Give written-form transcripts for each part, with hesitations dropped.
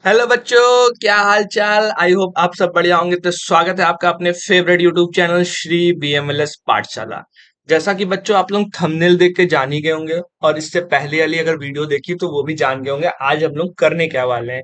Hello बच्चों, क्या हाल चाल। आई होप आप सब बढ़िया होंगे। तो स्वागत है आपका अपने फेवरेट यूट्यूब चैनल श्री बीएमएलएस पाठशाला। जैसा कि बच्चों आप लोग थंबनेल देख के जान ही गए होंगे और इससे पहले वाली अगर वीडियो देखी तो वो भी जान गए होंगे आज हम लोग करने क्या वाले हैं।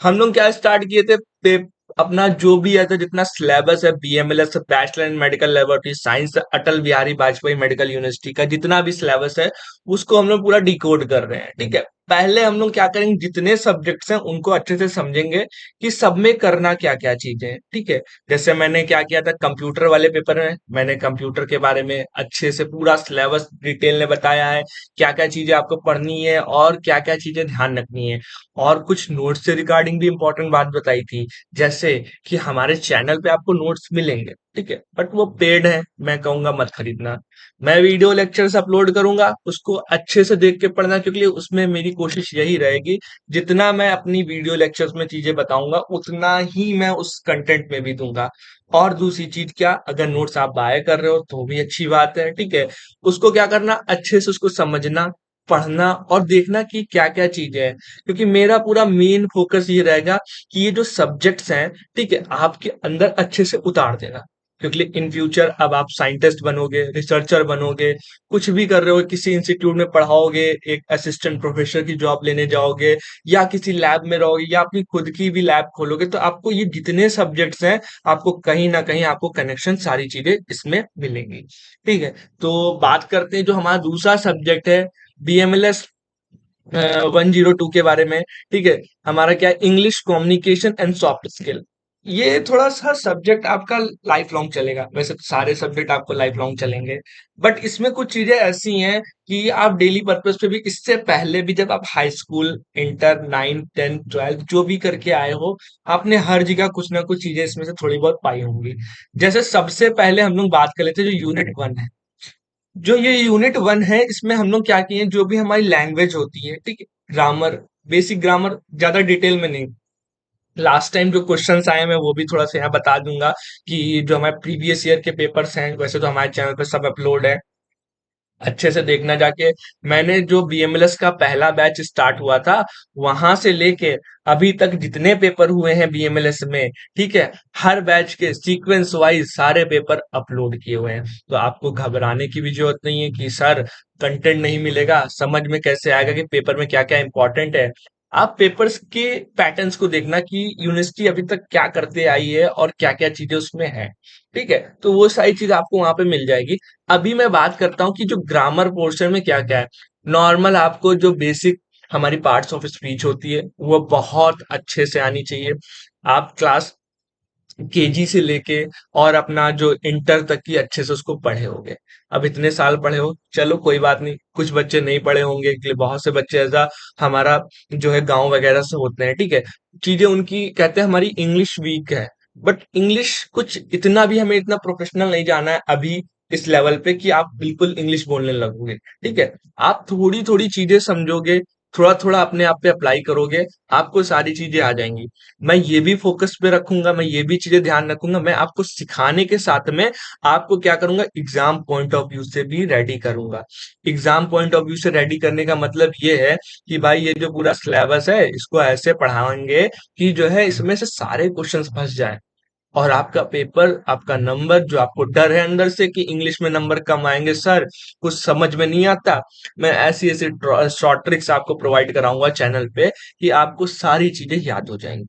हम लोग क्या स्टार्ट किए थे अपना जो भी है तो जितना सिलेबस है BMLS bachelor in medical laboratory science Atal Bihari Vajpayee medical university का जितना भी सिलेबस है उसको हम लोग पूरा डिकोड कर रहे हैं। ठीक है, पहले हम लोग क्या करेंगे, जितने सब्जेक्ट्स हैं उनको अच्छे से समझेंगे कि सब में करना क्या क्या चीजें हैं। ठीक है, जैसे मैंने क्या किया था कंप्यूटर वाले पेपर में, मैंने कंप्यूटर के बारे में अच्छे से पूरा सिलेबस डिटेल में बताया है, क्या क्या चीजें आपको पढ़नी है और क्या क्या चीजें ध्यान रखनी है। और कुछ नोट्स से रिगार्डिंग भी इंपॉर्टेंट बात बताई थी, जैसे कि हमारे चैनल पे आपको नोट्स मिलेंगे। ठीक है, बट वो पेड है, मैं कहूंगा मत खरीदना। मैं वीडियो लेक्चर्स अपलोड करूंगा, उसको अच्छे से देख के पढ़ना, क्योंकि उसमें मेरी कोशिश यही रहेगी जितना मैं अपनी वीडियो लेक्चर्स में चीजें बताऊंगा उतना ही मैं उस कंटेंट में भी दूंगा। और दूसरी चीज क्या, अगर नोट्स आप बाय कर रहे हो तो भी अच्छी बात है। ठीक है, उसको क्या करना, अच्छे से उसको समझना, पढ़ना और देखना कि क्या क्या चीजें हैं, क्योंकि मेरा पूरा मेन फोकस ये रहेगा कि ये जो सब्जेक्ट्स हैं, ठीक है, आपके अंदर अच्छे से उतार देना। क्योंकि इन फ्यूचर अब आप साइंटिस्ट बनोगे, रिसर्चर बनोगे, कुछ भी कर रहे हो, किसी इंस्टीट्यूट में पढ़ाओगे, एक असिस्टेंट प्रोफेसर की जॉब लेने जाओगे या किसी लैब में रहोगे या अपनी खुद की भी लैब खोलोगे, तो आपको ये जितने सब्जेक्ट्स हैं आपको कहीं ना कहीं आपको कनेक्शन सारी चीजें इसमें मिलेंगी। ठीक है, तो बात करते हैं जो हमारा दूसरा सब्जेक्ट है बीएमएलएस 102 के बारे में। ठीक है, हमारा क्या है, English communication and soft skill. ये थोड़ा सा सब्जेक्ट आपका लाइफ लॉन्ग चलेगा, वैसे तो सारे सब्जेक्ट आपको लाइफ लॉन्ग चलेंगे, बट इसमें कुछ चीजें ऐसी हैं कि आप डेली पर्पस पे भी, इससे पहले भी जब आप हाई स्कूल इंटर 9 10 12 जो भी करके आए हो, आपने हर जगह कुछ ना कुछ चीजें इसमें से थोड़ी बहुत पाई होंगी। जैसे सबसे पहले हम लोग बात कर लेते हैं जो यूनिट 1 है। जो ये यूनिट 1 है इसमें हम लोग क्या किए हैं, जो भी हमारी लैंग्वेज होती है, ठीक है, ग्रामर, बेसिक ग्रामर, ज्यादा डिटेल में नहीं। लास्ट टाइम जो क्वेश्चंस आए हैं मैं वो भी थोड़ा सा यहाँ बता दूंगा कि जो हमारे प्रीवियस ईयर के पेपर्स हैं वैसे तो हमारे चैनल पे सब अपलोड है, अच्छे से देखना जाके। मैंने जो बीएमएलएस का पहला बैच स्टार्ट हुआ था वहां से लेके अभी तक जितने पेपर हुए हैं बीएमएलएस में, ठीक है, हर बैच के सीक्वेंस वाइज सारे पेपर अपलोड किए हुए हैं। तो आपको घबराने की भी जरूरत नहीं है कि सर कंटेंट नहीं मिलेगा, समझ में कैसे आएगा कि पेपर में क्या क्या इंपॉर्टेंट है। आप पेपर्स के पैटर्न्स को देखना कि यूनिवर्सिटी अभी तक क्या करते आई है और क्या क्या चीजें उसमें है। ठीक है, तो वो सारी चीज आपको वहां पे मिल जाएगी। अभी मैं बात करता हूँ कि जो ग्रामर पोर्शन में क्या क्या है। नॉर्मल आपको जो बेसिक हमारी पार्ट्स ऑफ स्पीच होती है वो बहुत अच्छे से आनी चाहिए। आप क्लास केजी से लेके और अपना जो इंटर तक की अच्छे से उसको पढ़े होगे। अब इतने साल पढ़े हो, चलो कोई बात नहीं, कुछ बच्चे नहीं पढ़े होंगे, इसलिए बहुत से बच्चे ऐसा हमारा जो है गांव वगैरह से होते हैं। ठीक है, चीजें उनकी कहते हैं हमारी इंग्लिश वीक है, बट इंग्लिश कुछ इतना भी हमें इतना प्रोफेशनल नहीं जाना है अभी इस लेवल पे कि आप बिल्कुल इंग्लिश बोलने लगोगे। ठीक है, आप थोड़ी थोड़ी चीजें समझोगे, थोड़ा थोड़ा अपने आप पे अप्लाई करोगे, आपको सारी चीजें आ जाएंगी। मैं ये भी फोकस पे रखूंगा, मैं ये भी चीजें ध्यान रखूंगा, मैं आपको सिखाने के साथ में आपको क्या करूंगा, एग्जाम पॉइंट ऑफ व्यू से भी रेडी करूंगा। एग्जाम पॉइंट ऑफ व्यू से रेडी करने का मतलब ये है कि भाई ये जो पूरा सिलेबस है इसको ऐसे पढ़ाएंगे कि जो है इसमें से सारे क्वेश्चंस फंस जाए और आपका पेपर, आपका नंबर, जो आपको डर है अंदर से कि इंग्लिश में नंबर कम आएंगे सर, कुछ समझ में नहीं आता, मैं ऐसी ऐसी शॉर्ट ट्रिक्स आपको प्रोवाइड कराऊंगा चैनल पे कि आपको सारी चीजें याद हो जाएंगी।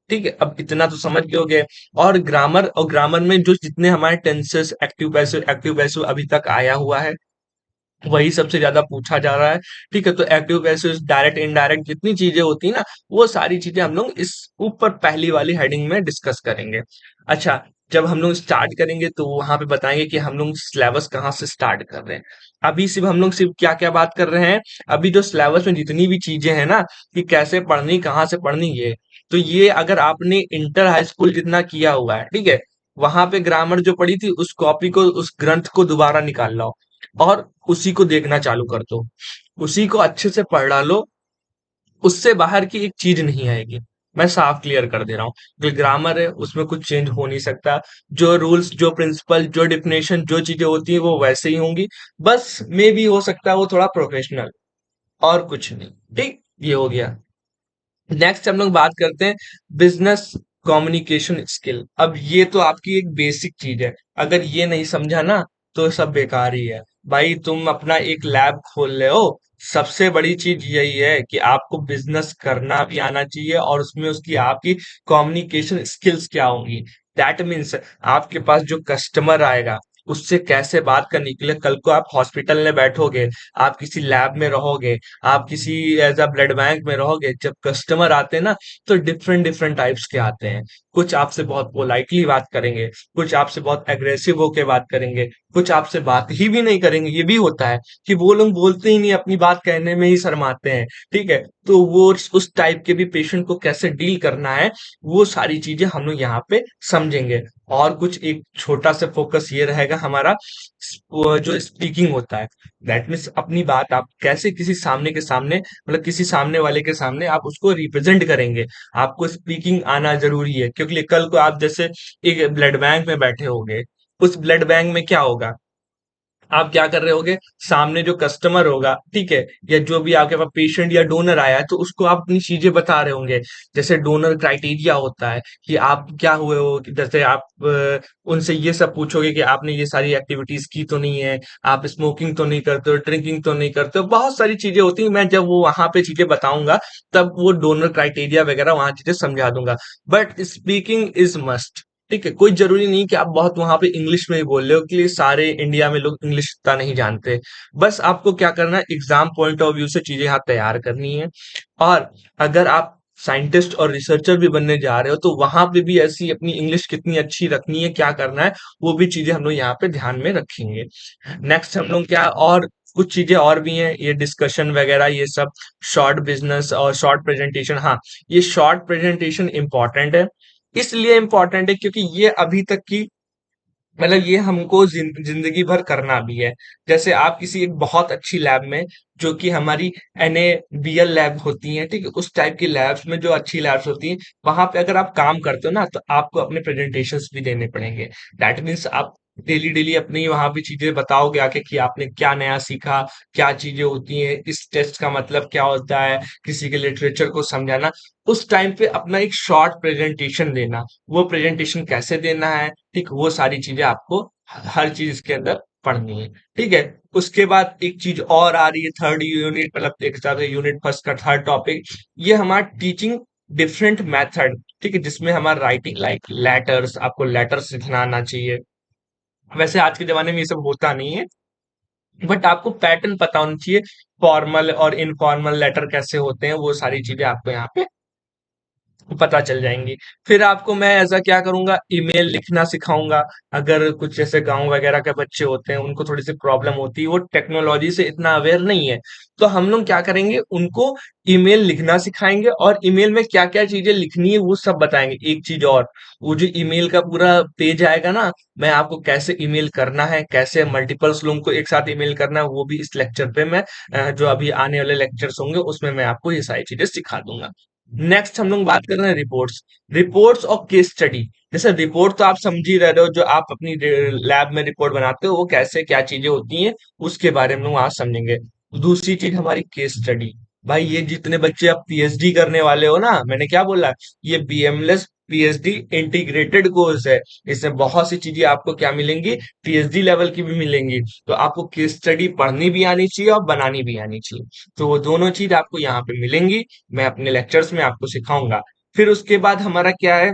ठीक है, अब इतना तो समझ गए होगे। और ग्रामर में जो जितने हमारे टेंसेस, एक्टिव पैसिव अभी तक आया हुआ है वही सबसे ज्यादा पूछा जा रहा है। ठीक है, तो एक्टिव पैसिव, डायरेक्ट इनडायरेक्ट जितनी चीजें होती है ना, वो सारी चीजें हम लोग इस ऊपर पहली वाली हेडिंग में डिस्कस करेंगे। अच्छा, जब हम लोग स्टार्ट करेंगे तो वहां पे बताएंगे कि हम लोग सिलेबस कहाँ से स्टार्ट कर रहे हैं। अभी सिर्फ हम लोग सिर्फ क्या क्या बात कर रहे हैं, अभी जो सिलेबस में जितनी भी चीजें हैं ना कि कैसे पढ़नी, कहाँ से पढ़नी, ये तो ये अगर आपने इंटर हाई स्कूल जितना किया हुआ है, ठीक है, वहां पे ग्रामर जो पढ़ी थी उस कॉपी को, उस ग्रंथ को दोबारा निकाल लो और उसी को देखना चालू कर दो, उसी को अच्छे से पढ़ डालो, उससे बाहर की एक चीज नहीं आएगी। मैं साफ क्लियर कर दे रहा हूँ, जो ग्रामर है उसमें कुछ चेंज हो नहीं सकता। जो रूल्स, जो प्रिंसिपल, जो डिफिनेशन, जो चीजें होती है वो वैसे ही होंगी, बस मे भी हो सकता है वो थोड़ा प्रोफेशनल, और कुछ नहीं। ठीक, ये हो गया। नेक्स्ट हम लोग बात करते हैं बिजनेस कम्युनिकेशन स्किल। अब ये तो आपकी एक बेसिक चीज है, अगर ये नहीं समझा ना तो सब बेकार ही है। भाई तुम अपना एक लैब खोल रहे हो, सबसे बड़ी चीज यही है कि आपको बिजनेस करना भी आना चाहिए और उसमें उसकी आपकी कम्युनिकेशन स्किल्स क्या होंगी। दैट मीन्स आपके पास जो कस्टमर आएगा उससे कैसे बात करनी के लिए, कल को आप हॉस्पिटल में बैठोगे, आप किसी लैब में रहोगे, आप किसी एज अ ब्लड बैंक में रहोगे, जब कस्टमर आते हैं ना तो डिफरेंट डिफरेंट टाइप्स के आते हैं। कुछ आपसे बहुत पोलाइटली बात करेंगे, कुछ आपसे बहुत एग्रेसिव होके बात करेंगे, कुछ आपसे बात ही भी नहीं करेंगे। ये भी होता है कि वो लोग बोलते ही नहीं, अपनी बात कहने में ही शर्माते हैं। ठीक है, तो वो उस टाइप के भी पेशेंट को कैसे डील करना है, वो सारी चीजें हम लोग यहाँ पे समझेंगे। और कुछ एक छोटा सा फोकस ये रहेगा हमारा, वो जो स्पीकिंग होता है, दैट मीन्स अपनी बात आप कैसे किसी सामने के सामने, मतलब किसी सामने वाले के सामने आप उसको रिप्रेजेंट करेंगे। आपको स्पीकिंग आना जरूरी है, क्योंकि कल को आप जैसे एक ब्लड बैंक में बैठे होंगे, उस ब्लड बैंक में क्या होगा, आप क्या कर रहे होगे, सामने जो कस्टमर होगा, ठीक है, या जो भी आपके पास पेशेंट या डोनर आया है, तो उसको आप अपनी चीजें बता रहे होंगे। जैसे डोनर क्राइटेरिया होता है कि आप क्या हुए हो, कि जैसे आप उनसे ये सब पूछोगे कि आपने ये सारी एक्टिविटीज की तो नहीं है, आप स्मोकिंग तो नहीं करते हो, ड्रिंकिंग तो नहीं करते हो, बहुत सारी चीजें होती हैं। मैं जब वो वहां पे चीजें बताऊंगा तब वो डोनर क्राइटेरिया वगैरह वहां चीजें समझा दूंगा। But speaking is must. ठीक है, कोई जरूरी नहीं कि आप बहुत वहां पे इंग्लिश में ही बोल रहे हो, कि सारे इंडिया में लोग इंग्लिश इतना नहीं जानते। बस आपको क्या करना है, एग्जाम पॉइंट ऑफ व्यू से चीजें यहाँ तैयार करनी है। और अगर आप साइंटिस्ट और रिसर्चर भी बनने जा रहे हो तो वहां पे भी ऐसी अपनी इंग्लिश कितनी अच्छी रखनी है, क्या करना है, वो भी चीजें हम लोग यहाँ पे ध्यान में रखेंगे। नेक्स्ट हम लोग क्या, और कुछ चीजें और भी हैं, ये डिस्कशन वगैरह ये सब, शॉर्ट बिजनेस और शॉर्ट प्रेजेंटेशन। हाँ, ये शॉर्ट प्रेजेंटेशन इंपॉर्टेंट है, इसलिए इंपॉर्टेंट है क्योंकि ये अभी तक की, मतलब ये हमको जिंदगी भर करना भी है। जैसे आप किसी एक बहुत अच्छी लैब में, जो कि हमारी NABL लैब होती है, ठीक है, उस टाइप की लैब्स में, जो अच्छी लैब्स होती हैं, वहां पे अगर आप काम करते हो ना तो आपको अपने प्रेजेंटेशंस भी देने पड़ेंगे। दैट मीन्स आप डेली डेली अपनी वहां पे चीजें बताओगे आके कि आपने क्या नया सीखा, क्या चीजें होती हैं, इस टेस्ट का मतलब क्या होता है, किसी के लिटरेचर को समझाना। उस टाइम पे अपना एक शॉर्ट प्रेजेंटेशन देना, वो प्रेजेंटेशन कैसे देना है, ठीक, वो सारी चीजें आपको हर चीज इसके अंदर पढ़नी है। ठीक है, उसके बाद एक चीज और आ रही है, थर्ड यूनिट, मतलब एक हिसाब से यूनिट फर्स्ट का थर्ड टॉपिक, ये हमारा टीचिंग डिफरेंट मेथड। ठीक है, जिसमें हमारा राइटिंग लाइक लेटर्स, आपको लेटर्स लिखना आना चाहिए। वैसे आज के जमाने में ये सब होता नहीं है, बट आपको पैटर्न पता होना चाहिए, फॉर्मल और इनफॉर्मल लेटर कैसे होते हैं, वो सारी चीजें आपको यहाँ पे पता चल जाएंगी। फिर आपको मैं ऐसा क्या करूंगा, ईमेल लिखना सिखाऊंगा। अगर कुछ जैसे गांव वगैरह के बच्चे होते हैं, उनको थोड़ी सी प्रॉब्लम होती है, वो टेक्नोलॉजी से इतना अवेयर नहीं है, तो हम लोग क्या करेंगे, उनको ईमेल लिखना सिखाएंगे और ईमेल में क्या क्या चीजें लिखनी है वो सब बताएंगे। एक चीज और, वो जो ईमेल का पूरा पेज आएगा ना, मैं आपको कैसे ईमेल करना है, कैसे मल्टीपल्स लोगों को एक साथ ईमेल करना है, वो भी इस लेक्चर पे मैं जो अभी आने वाले लेक्चर्स होंगे उसमें मैं आपको ये सारी चीजें सिखा दूंगा। नेक्स्ट हम लोग बात कर रहे हैं रिपोर्ट्स। रिपोर्ट्स और केस स्टडी। जैसे रिपोर्ट तो आप समझ ही रहे हो, जो आप अपनी लैब में रिपोर्ट बनाते हो वो कैसे क्या चीजें होती हैं, उसके बारे में हम लोग आज समझेंगे। दूसरी चीज हमारी केस स्टडी। भाई ये जितने बच्चे आप पीएचडी करने वाले हो ना, मैंने क्या बोला, ये बीएमएलएस पीएचडी इंटीग्रेटेड कोर्स है। इसमें बहुत सी चीजें आपको क्या मिलेंगी, पीएचडी लेवल की भी मिलेंगी। तो आपको केस स्टडी पढ़नी भी आनी चाहिए और बनानी भी आनी चाहिए। तो वो दोनों चीज आपको यहाँ पे मिलेंगी, मैं अपने लेक्चर्स में आपको सिखाऊंगा। फिर उसके बाद हमारा क्या है,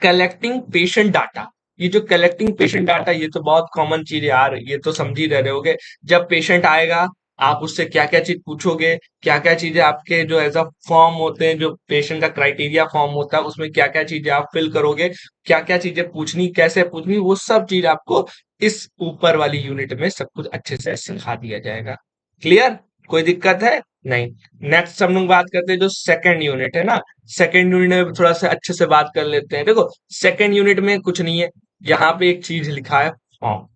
कलेक्टिंग पेशेंट डाटा। ये जो कलेक्टिंग पेशेंट डाटा, ये तो बहुत कॉमन चीज है यार, ये तो समझ ही रहे होगे। जब पेशेंट आएगा, आप उससे क्या क्या चीज पूछोगे, क्या क्या चीजें आपके जो एज अ फॉर्म होते हैं, जो पेशेंट का क्राइटेरिया फॉर्म होता है, उसमें क्या क्या चीजें आप फिल करोगे, क्या क्या चीजें पूछनी, कैसे पूछनी, वो सब चीज आपको इस ऊपर वाली यूनिट में सब कुछ अच्छे से सिखा दिया जाएगा। क्लियर, कोई दिक्कत है? नहीं। नेक्स्ट हम लोग बात करते हैं जो सेकंड यूनिट है ना, सेकंड यूनिट में थोड़ा सा अच्छे से बात कर लेते हैं। देखो, सेकंड यूनिट में कुछ नहीं है, यहाँ पे एक चीज लिखा है, फॉर्म,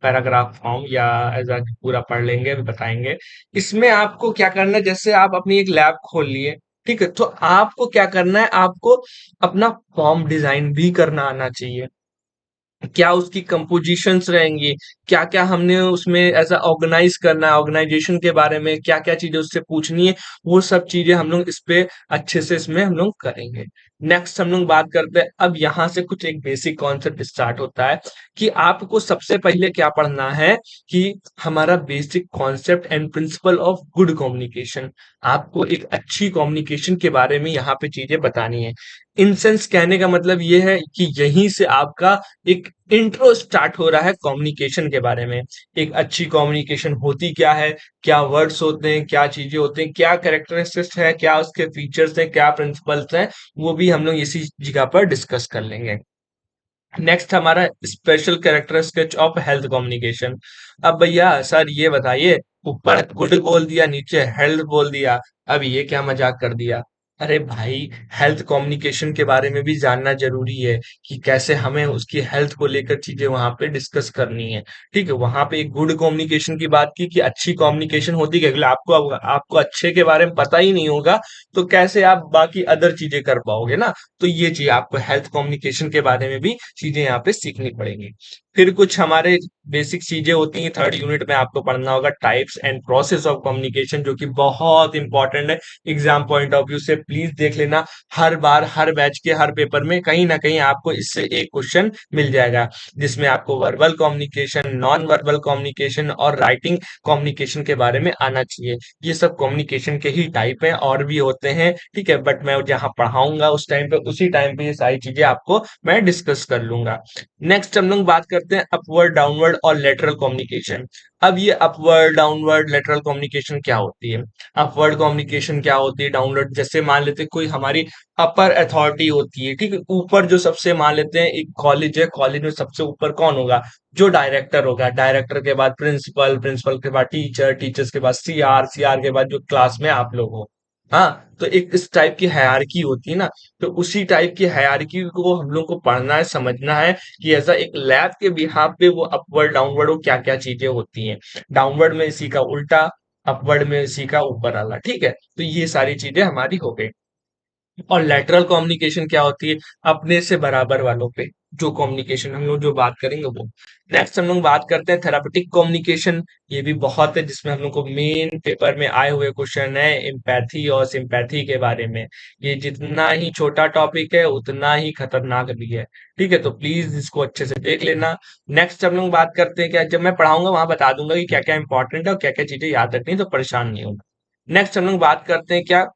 पैराग्राफ फॉर्म, या एज पूरा पढ़ लेंगे, अभी बताएंगे। इसमें आपको क्या करना है, जैसे आप अपनी एक लैब खोल लिए, ठीक है, तो आपको क्या करना है, आपको अपना फॉर्म डिजाइन भी करना आना चाहिए। क्या उसकी कंपोजिशंस रहेंगी, क्या क्या हमने उसमें ऐसा ऑर्गेनाइज करना है, ऑर्गेनाइजेशन के बारे में क्या क्या चीजें उससे पूछनी है, वो सब चीजें हम लोग इस पे अच्छे से इसमें हम लोग करेंगे। नेक्स्ट हम लोग बात करते हैं, अब यहाँ से कुछ एक बेसिक कॉन्सेप्ट स्टार्ट होता है कि आपको सबसे पहले क्या पढ़ना है, कि हमारा basic concept and principle of good communication. आपको एक अच्छी कम्युनिकेशन के बारे में यहाँ पे चीजें बतानी है। इन सेंस कहने का मतलब ये है कि यहीं से आपका एक इंट्रो स्टार्ट हो रहा है कम्युनिकेशन के बारे में। एक अच्छी कम्युनिकेशन होती क्या है, क्या वर्ड्स होते हैं, क्या चीजें होते हैं, क्या कैरेक्टरिस्टिक्स है, क्या उसके फीचर्स हैं, क्या प्रिंसिपल्स हैं, वो भी हम लोग इसी जगह पर डिस्कस कर लेंगे। नेक्स्ट हमारा special character sketch of health communication. अब भैया सर ये बताइए, ऊपर गुड बोल दिया नीचे हेल्थ बोल दिया, अब ये क्या मजाक कर दिया। अरे भाई, हेल्थ कम्युनिकेशन के बारे में भी जानना जरूरी है कि कैसे हमें उसकी हेल्थ को लेकर चीजें वहां पे डिस्कस करनी है। ठीक है, वहां पे एक गुड कम्युनिकेशन की बात की कि अच्छी कम्युनिकेशन होती है, अगले आपको आपको अच्छे के बारे में पता ही नहीं होगा तो कैसे आप बाकी अदर चीजें कर पाओगे ना। तो ये चीज आपको हेल्थ कम्युनिकेशन के बारे में भी चीजें यहाँ पे सीखनी पड़ेंगी। फिर कुछ हमारे बेसिक चीजें होती हैं, थर्ड यूनिट में आपको पढ़ना होगा types and process of communication, जो कि बहुत इंपॉर्टेंट है। एग्जाम पॉइंट ऑफ व्यू से प्लीज देख लेना, हर बार हर बैच के हर पेपर में कहीं ना कहीं आपको इससे एक क्वेश्चन मिल जाएगा, जिसमें आपको verbal communication, non verbal communication और राइटिंग कम्युनिकेशन के बारे में आना चाहिए। ये सब कम्युनिकेशन के ही टाइप हैं, और भी होते हैं, ठीक है, बट मैं जहाँ पढ़ाऊंगा उस टाइम पे उसी टाइम पे ये सारी चीजें आपको मैं डिस्कस कर लूंगा। नेक्स्ट हम लोग बात करते हैं अपवर्ड, डाउनवर्ड और लेटरल कम्युनिकेशन। अब ये अपवर्ड, डाउनवर्ड, लेटरल कम्युनिकेशन क्या होती है, अपवर्ड कम्युनिकेशन क्या होती है, डाउनवर्ड जैसे मान लेते हैं कोई हमारी अपर अथॉरिटी होती है, ठीक है, ऊपर जो सबसे मान लेते हैं एक कॉलेज है, कॉलेज में सबसे ऊपर कौन होगा, जो डायरेक्टर होगा, डायरेक्टर के बाद प्रिंसिपल, प्रिंसिपल के बाद टीचर, टीचर्स के बाद सीआर, सीआर के बाद जो क्लास में आप लोग हो। हाँ, तो एक इस टाइप की हायरार्की होती है ना, तो उसी टाइप की हायरार्की को हम लोग को पढ़ना है, समझना है कि ऐसा एक लैब के बिहाफ पे वो अपवर्ड, डाउनवर्ड, वो क्या क्या चीजें होती हैं। डाउनवर्ड में इसी का उल्टा, अपवर्ड में इसी का ऊपर वाला, ठीक है, तो ये सारी चीजें हमारी हो गई। और लेटरल कम्युनिकेशन क्या होती है, अपने से बराबर वालों पे जो कम्युनिकेशन हम लोग जो बात करेंगे वो। नेक्स्ट हम लोग बात करते हैं थेरापेटिक कम्युनिकेशन। ये भी बहुत है, जिसमें हम लोग को मेन पेपर में आए हुए क्वेश्चन है एम्पैथी और सिंपैथी के बारे में। ये जितना ही छोटा टॉपिक है उतना ही खतरनाक भी है, ठीक है, तो प्लीज इसको अच्छे से देख लेना। नेक्स्ट हम लोग बात करते हैं, क्या जब मैं पढ़ाऊंगा वहां बता दूंगा कि क्या क्या इंपॉर्टेंट है और क्या क्या चीजें याद रखनी है, तो परेशान नहीं होगा। नेक्स्ट हम लोग बात करते हैं क्या,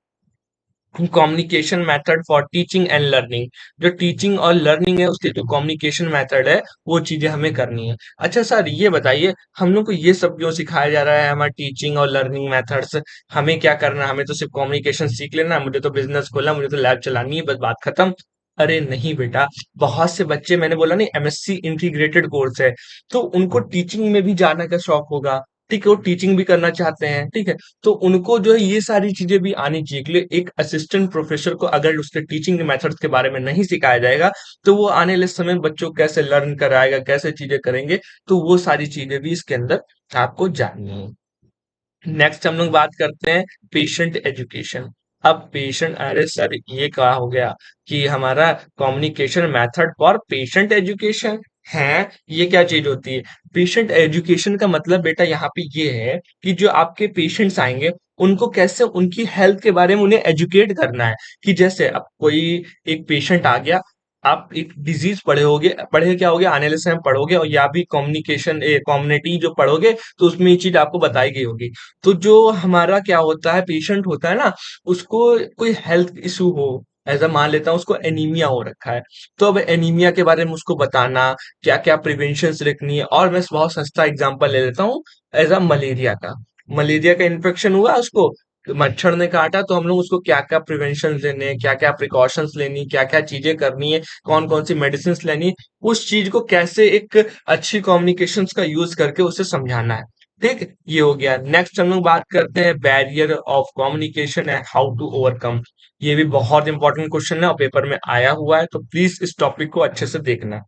communication method for teaching and learning. जो टीचिंग और लर्निंग है उसके जो कम्युनिकेशन मेथड है वो चीजें हमें करनी है। अच्छा सर ये बताइए, हम लोग को ये सब क्यों सिखाया जा रहा है, हमारा टीचिंग और लर्निंग मेथड्स, हमें क्या करना है, हमें तो सिर्फ कम्युनिकेशन सीख लेना है, मुझे तो बिजनेस खोलना है, मुझे तो लैब चलानी है, बस बात खत्म। अरे नहीं बेटा, बहुत से बच्चे, मैंने बोला नहीं एमएससी इंटीग्रेटेड कोर्स है, तो उनको टीचिंग में भी जाने का शौक होगा, ठीक है, वो टीचिंग भी करना चाहते हैं, ठीक है, तो उनको जो है ये सारी चीजें भी आनी चाहिए। के लिए एक असिस्टेंट प्रोफेसर को अगर उसके टीचिंग के मेथड्स के बारे में नहीं सिखाया जाएगा, तो वो आने वाले समय में बच्चों को कैसे लर्न कराएगा, कैसे चीजें करेंगे, तो वो सारी चीजें भी इसके अंदर आपको जाननी है। नेक्स्ट हम लोग बात करते हैं पेशेंट एजुकेशन। अब पेशेंट, अरे सर ये कहा हो गया कि हमारा communication method for patient education है, ये क्या चीज होती है। पेशेंट एजुकेशन का मतलब बेटा यहाँ पे ये है कि जो आपके पेशेंट्स आएंगे उनको कैसे उनकी हेल्थ के बारे में उन्हें एजुकेट करना है। कि जैसे अब कोई एक पेशेंट आ गया, आप एक डिजीज पढ़े होगे, पढ़े क्या होगे आने वाले समय में पढ़ोगे, और या भी कम्युनिकेशन कम्युनिटी जो पढ़ोगे तो उसमें ये चीज आपको बताई गई होगी। तो जो हमारा क्या होता है, पेशेंट होता है ना, उसको कोई हेल्थ इशू हो, ऐसा मान लेता हूँ उसको एनीमिया हो रखा है, तो अब एनीमिया के बारे में उसको बताना, क्या क्या प्रिवेंशन रखनी है। और मैं बहुत सस्ता एग्जांपल ले लेता हूँ, एज मलेरिया का। मलेरिया का इन्फेक्शन हुआ उसको, तो मच्छर ने काटा, तो हम लोग उसको क्या क्या प्रिवेंशन लेने हैं, क्या क्या प्रिकॉशंस लेनी, क्या क्या चीजें करनी है, कौन कौन सी मेडिसिन लेनी है, उस चीज को कैसे एक अच्छी कम्युनिकेशंस का यूज करके उसे समझाना है। ठीक, ये हो गया। नेक्स्ट हम लोग बात करते हैं barrier of communication and how to overcome. ये भी बहुत इंपॉर्टेंट क्वेश्चन है और पेपर में आया हुआ है, तो प्लीज इस टॉपिक को अच्छे से देखना।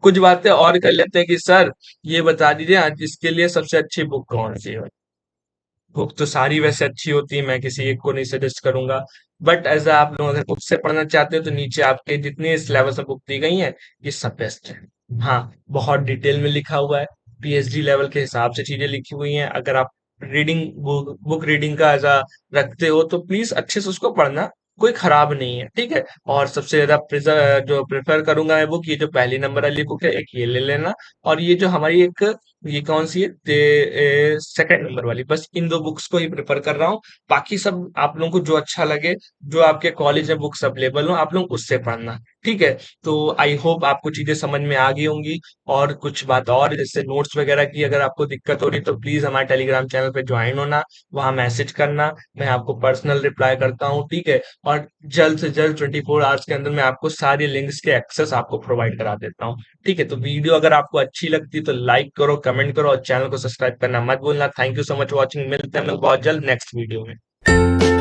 कुछ बातें और कर लेते हैं कि सर ये बता दीजिए आज इसके लिए सबसे अच्छी बुक कौन सी है। बुक तो सारी वैसे अच्छी होती है, मैं किसी एक को नहीं सजेस्ट करूंगा, बट ऐसा आप लोग अगर बुक से पढ़ना चाहते हो तो नीचे आपके जितने सिलेबस में बुक दी गई है ये सब बेस्ट है। हाँ, बहुत डिटेल में लिखा हुआ है, पीएचडी लेवल के हिसाब से चीजें लिखी हुई हैं। अगर आप रीडिंग बुक रीडिंग का ऐसा रखते हो तो प्लीज अच्छे से उसको पढ़ना, कोई खराब नहीं है, ठीक है। और सबसे ज्यादा जो प्रेफर करूंगा मैं बुक, ये जो पहली नंबर वाली बुक है, एक ये ले लेना। और ये जो हमारी एक, ये कौन सी है, सेकंड नंबर वाली, बस इन दो बुक्स को ही प्रेफर कर रहा हूँ। बाकी सब आप लोगों को जो अच्छा लगे, जो आपके कॉलेज में बुक्स अवेलेबल हो, आप लोग उससे पढ़ना, ठीक है। तो आई होप आपको चीजें समझ में आ गई होंगी। और कुछ बात और, जैसे नोट्स वगैरह की अगर आपको दिक्कत हो रही तो प्लीज हमारे टेलीग्राम चैनल पे ज्वाइन होना, वहां मैसेज करना, मैं आपको पर्सनल रिप्लाई करता हूँ, ठीक है। और जल्द से जल्द 24 आवर्स के अंदर मैं आपको सारी लिंक्स के एक्सेस आपको प्रोवाइड करा देता हूँ, ठीक है। तो वीडियो अगर आपको अच्छी लगती है तो लाइक करो, कमेंट करो और चैनल को सब्सक्राइब करना मत भूलना। Thank you so much watching, मिलते हैं हम लोग बहुत जल्द नेक्स्ट वीडियो में।